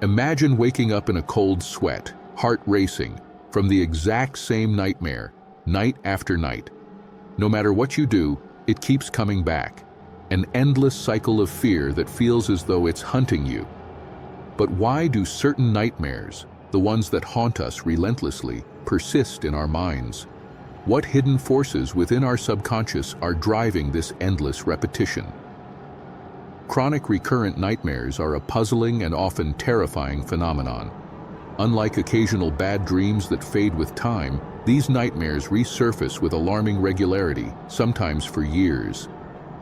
Imagine waking up in a cold sweat, heart racing, from the exact same nightmare, night after night. No matter what you do, it keeps coming back. An endless cycle of fear that feels as though it's hunting you. But why do certain nightmares, the ones that haunt us relentlessly, persist in our minds? What hidden forces within our subconscious are driving this endless repetition? Chronic recurrent nightmares are a puzzling and often terrifying phenomenon. Unlike occasional bad dreams that fade with time, these nightmares resurface with alarming regularity, sometimes for years.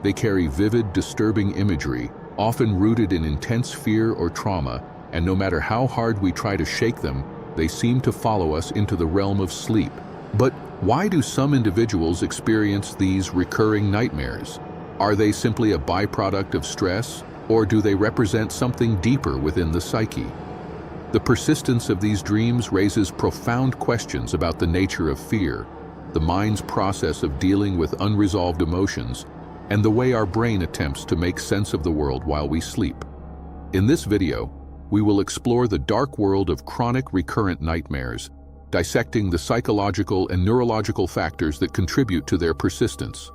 They carry vivid, disturbing imagery, often rooted in intense fear or trauma, and no matter how hard we try to shake them, they seem to follow us into the realm of sleep. But why do some individuals experience these recurring nightmares? Are they simply a byproduct of stress, or do they represent something deeper within the psyche? The persistence of these dreams raises profound questions about the nature of fear, the mind's process of dealing with unresolved emotions, and the way our brain attempts to make sense of the world while we sleep. In this video, we will explore the dark world of chronic recurrent nightmares, dissecting the psychological and neurological factors that contribute to their persistence.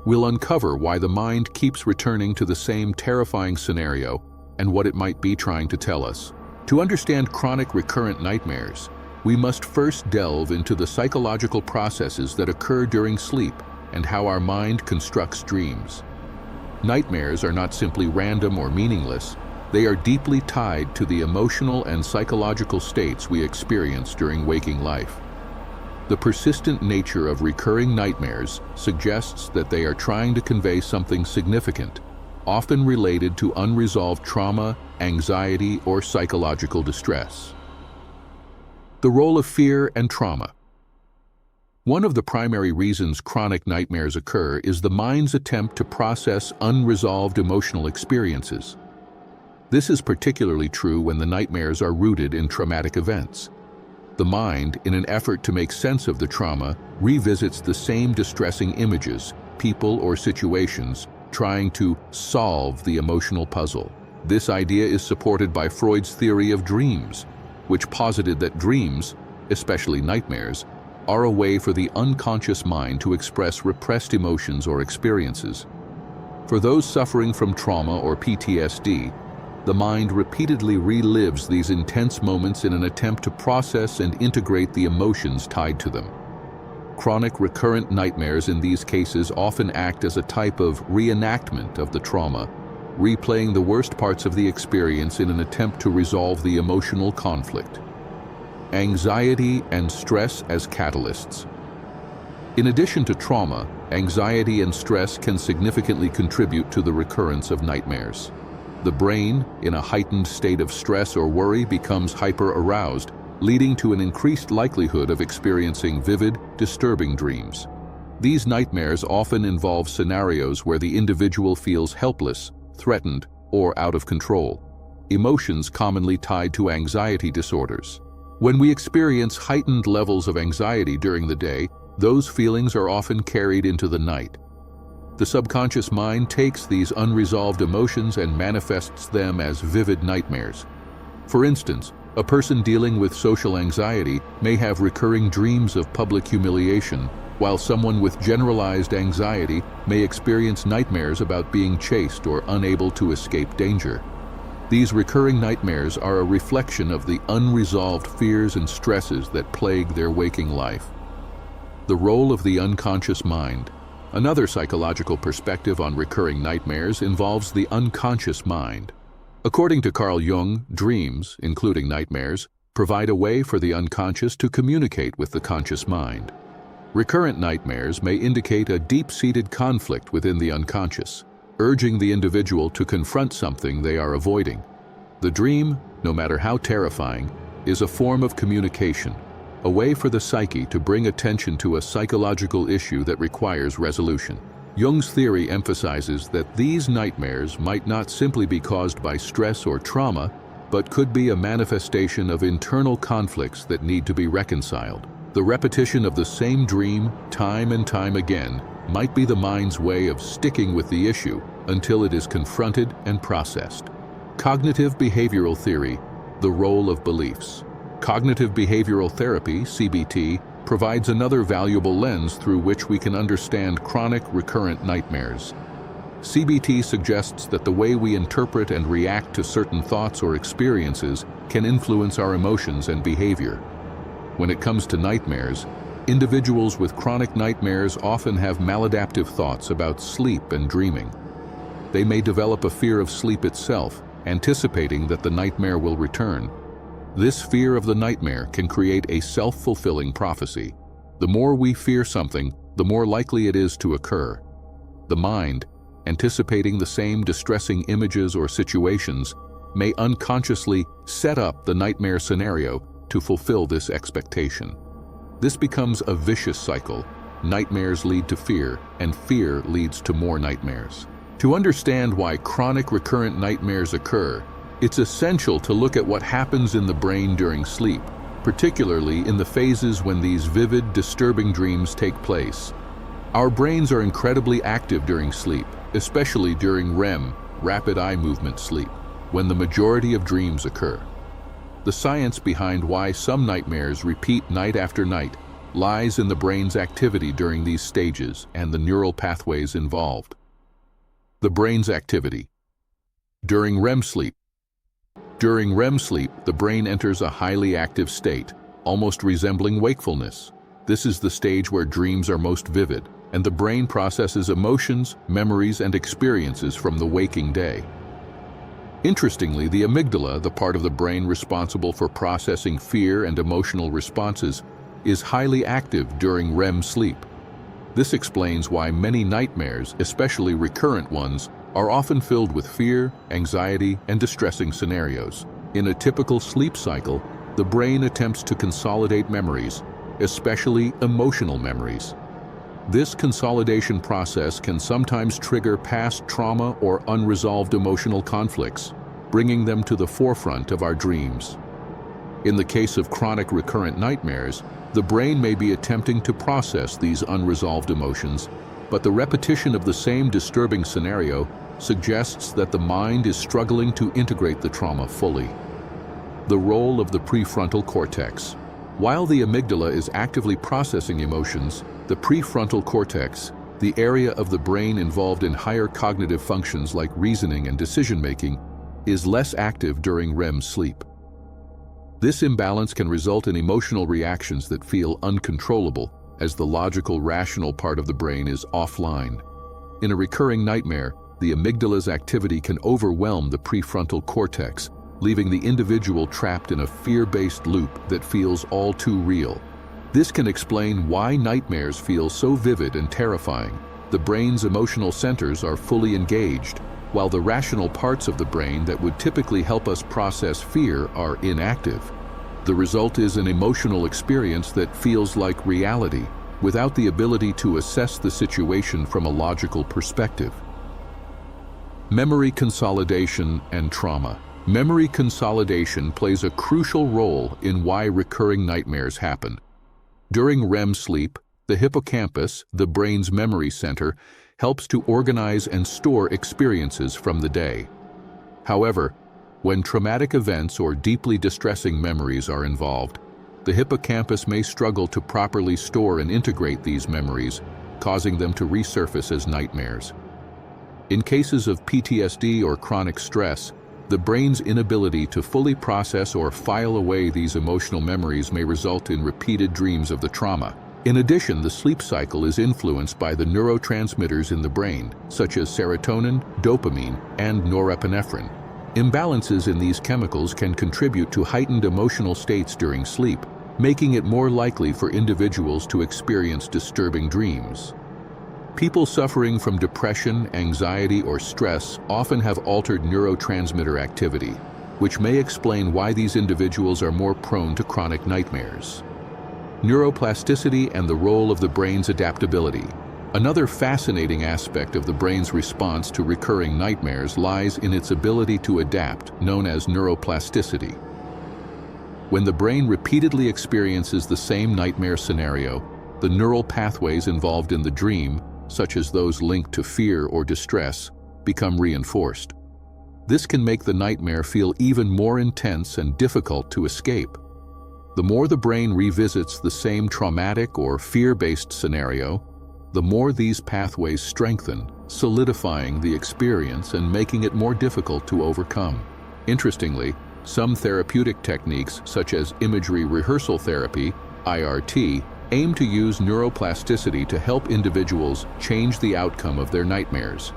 We'll uncover why the mind keeps returning to the same terrifying scenario and what it might be trying to tell us. To understand chronic recurrent nightmares, we must first delve into the psychological processes that occur during sleep and how our mind constructs dreams. Nightmares are not simply random or meaningless. They are deeply tied to the emotional and psychological states we experience during waking life. The persistent nature of recurring nightmares suggests that they are trying to convey something significant, often related to unresolved trauma, anxiety, or psychological distress. The role of fear and trauma. One of the primary reasons chronic nightmares occur is the mind's attempt to process unresolved emotional experiences. This is particularly true when the nightmares are rooted in traumatic events. The mind, in an effort to make sense of the trauma, revisits the same distressing images, people, or situations, trying to solve the emotional puzzle. This idea is supported by Freud's theory of dreams, which posited that dreams, especially nightmares, are a way for the unconscious mind to express repressed emotions or experiences. For those suffering from trauma or PTSD, the mind repeatedly relives these intense moments in an attempt to process and integrate the emotions tied to them. Chronic recurrent nightmares in these cases often act as a type of reenactment of the trauma, replaying the worst parts of the experience in an attempt to resolve the emotional conflict. Anxiety and stress as catalysts. In addition to trauma, anxiety and stress can significantly contribute to the recurrence of nightmares. The brain, in a heightened state of stress or worry, becomes hyper-aroused, leading to an increased likelihood of experiencing vivid, disturbing dreams. These nightmares often involve scenarios where the individual feels helpless, threatened, or out of control, emotions commonly tied to anxiety disorders. When we experience heightened levels of anxiety during the day, those feelings are often carried into the night. The subconscious mind takes these unresolved emotions and manifests them as vivid nightmares. For instance, a person dealing with social anxiety may have recurring dreams of public humiliation, while someone with generalized anxiety may experience nightmares about being chased or unable to escape danger. These recurring nightmares are a reflection of the unresolved fears and stresses that plague their waking life. The role of the unconscious mind. Another psychological perspective on recurring nightmares involves the unconscious mind. According to Carl Jung, dreams, including nightmares, provide a way for the unconscious to communicate with the conscious mind. Recurrent nightmares may indicate a deep-seated conflict within the unconscious, urging the individual to confront something they are avoiding. The dream, no matter how terrifying, is a form of communication, a way for the psyche to bring attention to a psychological issue that requires resolution. Jung's theory emphasizes that these nightmares might not simply be caused by stress or trauma, but could be a manifestation of internal conflicts that need to be reconciled. The repetition of the same dream, time and time again, might be the mind's way of sticking with the issue until it is confronted and processed. Cognitive behavioral theory, the role of beliefs. Cognitive behavioral therapy, CBT, provides another valuable lens through which we can understand chronic recurrent nightmares. CBT suggests that the way we interpret and react to certain thoughts or experiences can influence our emotions and behavior. When it comes to nightmares, individuals with chronic nightmares often have maladaptive thoughts about sleep and dreaming. They may develop a fear of sleep itself, anticipating that the nightmare will return. This fear of the nightmare can create a self-fulfilling prophecy. The more we fear something, the more likely it is to occur. The mind, anticipating the same distressing images or situations, may unconsciously set up the nightmare scenario to fulfill this expectation. This becomes a vicious cycle. Nightmares lead to fear, and fear leads to more nightmares. To understand why chronic recurrent nightmares occur, it's essential to look at what happens in the brain during sleep, particularly in the phases when these vivid, disturbing dreams take place. Our brains are incredibly active during sleep, especially during REM, rapid eye movement sleep, when the majority of dreams occur. The science behind why some nightmares repeat night after night lies in the brain's activity during these stages and the neural pathways involved. The brain's activity. During REM sleep. During REM sleep, the brain enters a highly active state, almost resembling wakefulness. This is the stage where dreams are most vivid, and the brain processes emotions, memories, and experiences from the waking day. Interestingly, the amygdala, the part of the brain responsible for processing fear and emotional responses, is highly active during REM sleep. This explains why many nightmares, especially recurrent ones, are often filled with fear, anxiety, and distressing scenarios. In a typical sleep cycle, the brain attempts to consolidate memories, especially emotional memories. This consolidation process can sometimes trigger past trauma or unresolved emotional conflicts, bringing them to the forefront of our dreams. In the case of chronic recurrent nightmares, the brain may be attempting to process these unresolved emotions, but the repetition of the same disturbing scenario suggests that the mind is struggling to integrate the trauma fully. The role of the prefrontal cortex. While the amygdala is actively processing emotions, the prefrontal cortex, the area of the brain involved in higher cognitive functions like reasoning and decision-making, is less active during REM sleep. This imbalance can result in emotional reactions that feel uncontrollable, as the logical, rational part of the brain is offline. In a recurring nightmare, the amygdala's activity can overwhelm the prefrontal cortex, leaving the individual trapped in a fear-based loop that feels all too real. This can explain why nightmares feel so vivid and terrifying. The brain's emotional centers are fully engaged, while the rational parts of the brain that would typically help us process fear are inactive. The result is an emotional experience that feels like reality, without the ability to assess the situation from a logical perspective. Memory consolidation and trauma. Memory consolidation plays a crucial role in why recurring nightmares happen. During REM sleep, the hippocampus, the brain's memory center, helps to organize and store experiences from the day. However, when traumatic events or deeply distressing memories are involved, the hippocampus may struggle to properly store and integrate these memories, causing them to resurface as nightmares. In cases of PTSD or chronic stress, the brain's inability to fully process or file away these emotional memories may result in repeated dreams of the trauma. In addition, the sleep cycle is influenced by the neurotransmitters in the brain, such as serotonin, dopamine, and norepinephrine. Imbalances in these chemicals can contribute to heightened emotional states during sleep, making it more likely for individuals to experience disturbing dreams. People suffering from depression, anxiety, or stress often have altered neurotransmitter activity, which may explain why these individuals are more prone to chronic nightmares. Neuroplasticity and the role of the brain's adaptability. Another fascinating aspect of the brain's response to recurring nightmares lies in its ability to adapt, known as neuroplasticity. When the brain repeatedly experiences the same nightmare scenario, the neural pathways involved in the dream, such as those linked to fear or distress, become reinforced. This can make the nightmare feel even more intense and difficult to escape. The more the brain revisits the same traumatic or fear-based scenario, the more these pathways strengthen, solidifying the experience and making it more difficult to overcome. Interestingly, some therapeutic techniques, such as Imagery Rehearsal Therapy, IRT, aim to use neuroplasticity to help individuals change the outcome of their nightmares.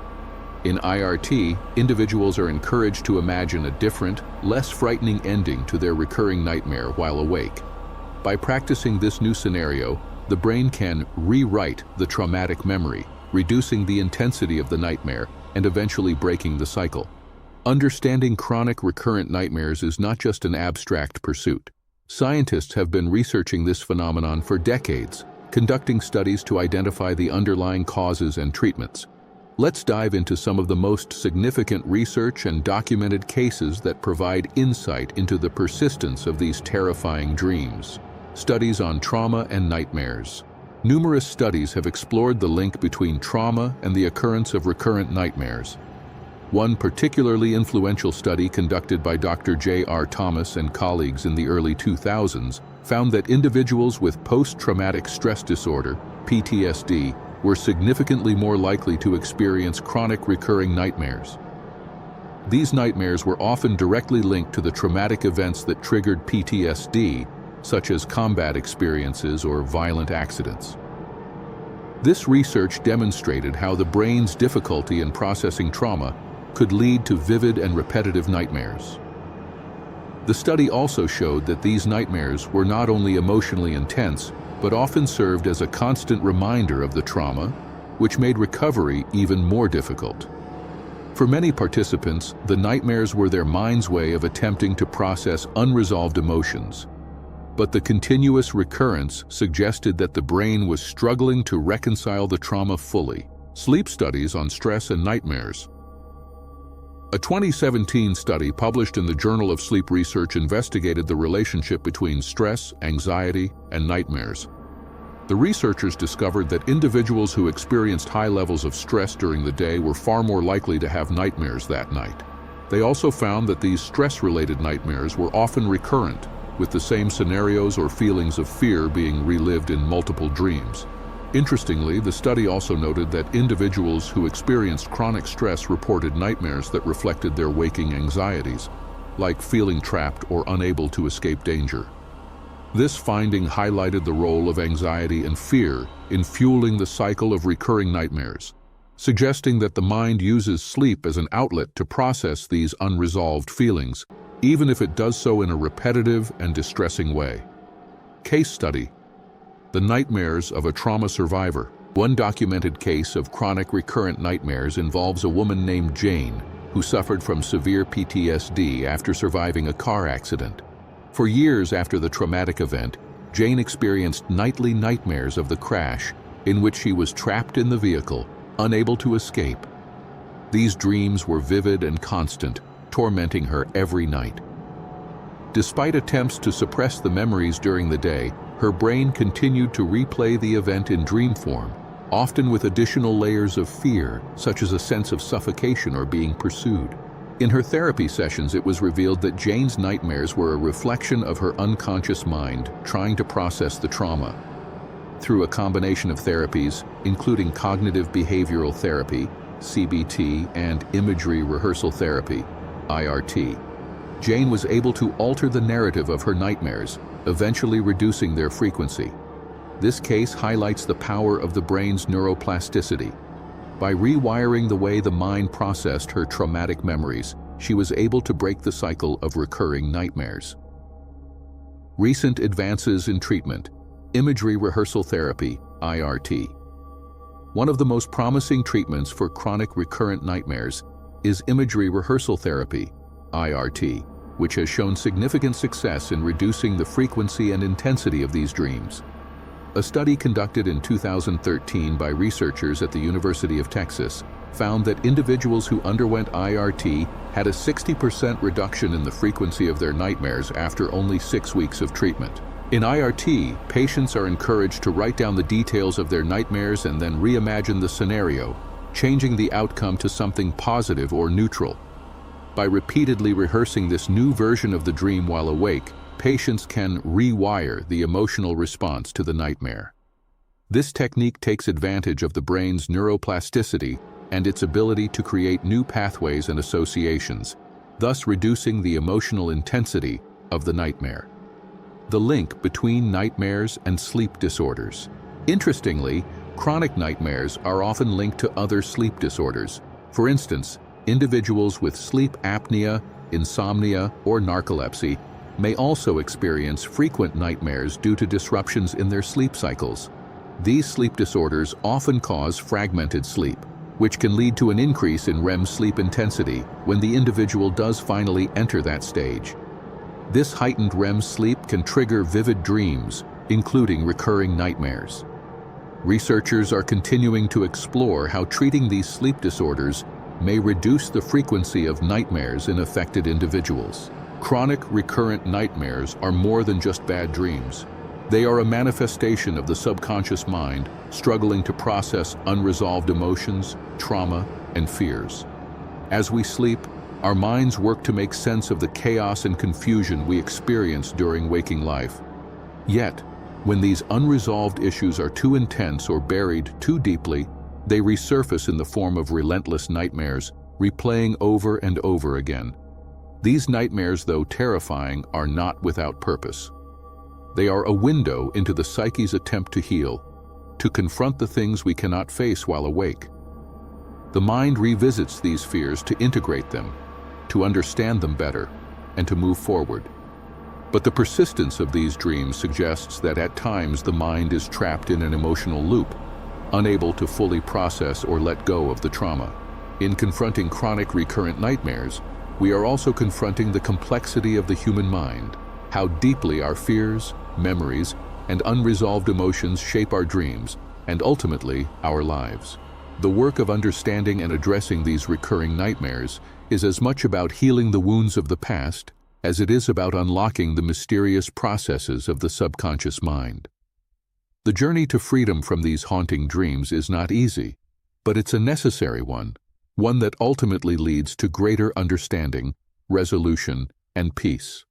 In IRT, individuals are encouraged to imagine a different, less frightening ending to their recurring nightmare while awake. By practicing this new scenario, the brain can rewrite the traumatic memory, reducing the intensity of the nightmare and eventually breaking the cycle. Understanding chronic recurrent nightmares is not just an abstract pursuit. Scientists have been researching this phenomenon for decades, conducting studies to identify the underlying causes and treatments. Let's dive into some of the most significant research and documented cases that provide insight into the persistence of these terrifying dreams. Studies on trauma and nightmares. Numerous studies have explored the link between trauma and the occurrence of recurrent nightmares. One particularly influential study conducted by Dr. J.R. Thomas and colleagues in the early 2000s found that individuals with post-traumatic stress disorder, PTSD, were significantly more likely to experience chronic recurring nightmares. These nightmares were often directly linked to the traumatic events that triggered PTSD, such as combat experiences or violent accidents. This research demonstrated how the brain's difficulty in processing trauma could lead to vivid and repetitive nightmares. The study also showed that these nightmares were not only emotionally intense, but often served as a constant reminder of the trauma, which made recovery even more difficult. For many participants, the nightmares were their mind's way of attempting to process unresolved emotions. But the continuous recurrence suggested that the brain was struggling to reconcile the trauma fully. Sleep studies on stress and nightmares. A 2017 study published in the Journal of Sleep Research investigated the relationship between stress, anxiety, and nightmares. The researchers discovered that individuals who experienced high levels of stress during the day were far more likely to have nightmares that night. They also found that these stress-related nightmares were often recurrent, with the same scenarios or feelings of fear being relived in multiple dreams. Interestingly, the study also noted that individuals who experienced chronic stress reported nightmares that reflected their waking anxieties, like feeling trapped or unable to escape danger. This finding highlighted the role of anxiety and fear in fueling the cycle of recurring nightmares, suggesting that the mind uses sleep as an outlet to process these unresolved feelings, even if it does so in a repetitive and distressing way. Case study: the nightmares of a trauma survivor. One documented case of chronic recurrent nightmares involves a woman named Jane, who suffered from severe PTSD after surviving a car accident. For years after the traumatic event, Jane experienced nightly nightmares of the crash, in which she was trapped in the vehicle, unable to escape. These dreams were vivid and constant, tormenting her every night. Despite attempts to suppress the memories during the day, her brain continued to replay the event in dream form, often with additional layers of fear, such as a sense of suffocation or being pursued. In her therapy sessions, it was revealed that Jane's nightmares were a reflection of her unconscious mind trying to process the trauma. Through a combination of therapies, including cognitive behavioral therapy, CBT, and imagery rehearsal therapy, IRT, Jane was able to alter the narrative of her nightmares, eventually reducing their frequency. This case highlights the power of the brain's neuroplasticity. By rewiring the way the mind processed her traumatic memories, she was able to break the cycle of recurring nightmares. Recent advances in treatment: Imagery Rehearsal Therapy, IRT. One of the most promising treatments for chronic recurrent nightmares is Imagery Rehearsal Therapy, IRT, which has shown significant success in reducing the frequency and intensity of these dreams. A study conducted in 2013 by researchers at the University of Texas found that individuals who underwent IRT had a 60% reduction in the frequency of their nightmares after only 6 weeks of treatment. In IRT, patients are encouraged to write down the details of their nightmares and then reimagine the scenario, changing the outcome to something positive or neutral. By repeatedly rehearsing this new version of the dream while awake, patients can rewire the emotional response to the nightmare. This technique takes advantage of the brain's neuroplasticity and its ability to create new pathways and associations, thus reducing the emotional intensity of the nightmare. The link between nightmares and sleep disorders. Interestingly, chronic nightmares are often linked to other sleep disorders. For instance, individuals with sleep apnea, insomnia, or narcolepsy may also experience frequent nightmares due to disruptions in their sleep cycles. These sleep disorders often cause fragmented sleep, which can lead to an increase in REM sleep intensity when the individual does finally enter that stage. This heightened REM sleep can trigger vivid dreams, including recurring nightmares. Researchers are continuing to explore how treating these sleep disorders may reduce the frequency of nightmares in affected individuals. Chronic recurrent nightmares are more than just bad dreams. They are a manifestation of the subconscious mind struggling to process unresolved emotions, trauma, and fears. As we sleep, our minds work to make sense of the chaos and confusion we experience during waking life. Yet, when these unresolved issues are too intense or buried too deeply, they resurface in the form of relentless nightmares, replaying over and over again. These nightmares, though terrifying, are not without purpose. They are a window into the psyche's attempt to heal, to confront the things we cannot face while awake. The mind revisits these fears to integrate them, to understand them better, and to move forward. But the persistence of these dreams suggests that at times the mind is trapped in an emotional loop, unable to fully process or let go of the trauma. In confronting chronic recurrent nightmares, we are also confronting the complexity of the human mind, how deeply our fears, memories, and unresolved emotions shape our dreams, and ultimately our lives. The work of understanding and addressing these recurring nightmares is as much about healing the wounds of the past as it is about unlocking the mysterious processes of the subconscious mind. The journey to freedom from these haunting dreams is not easy, but it's a necessary one that ultimately leads to greater understanding, resolution, and peace.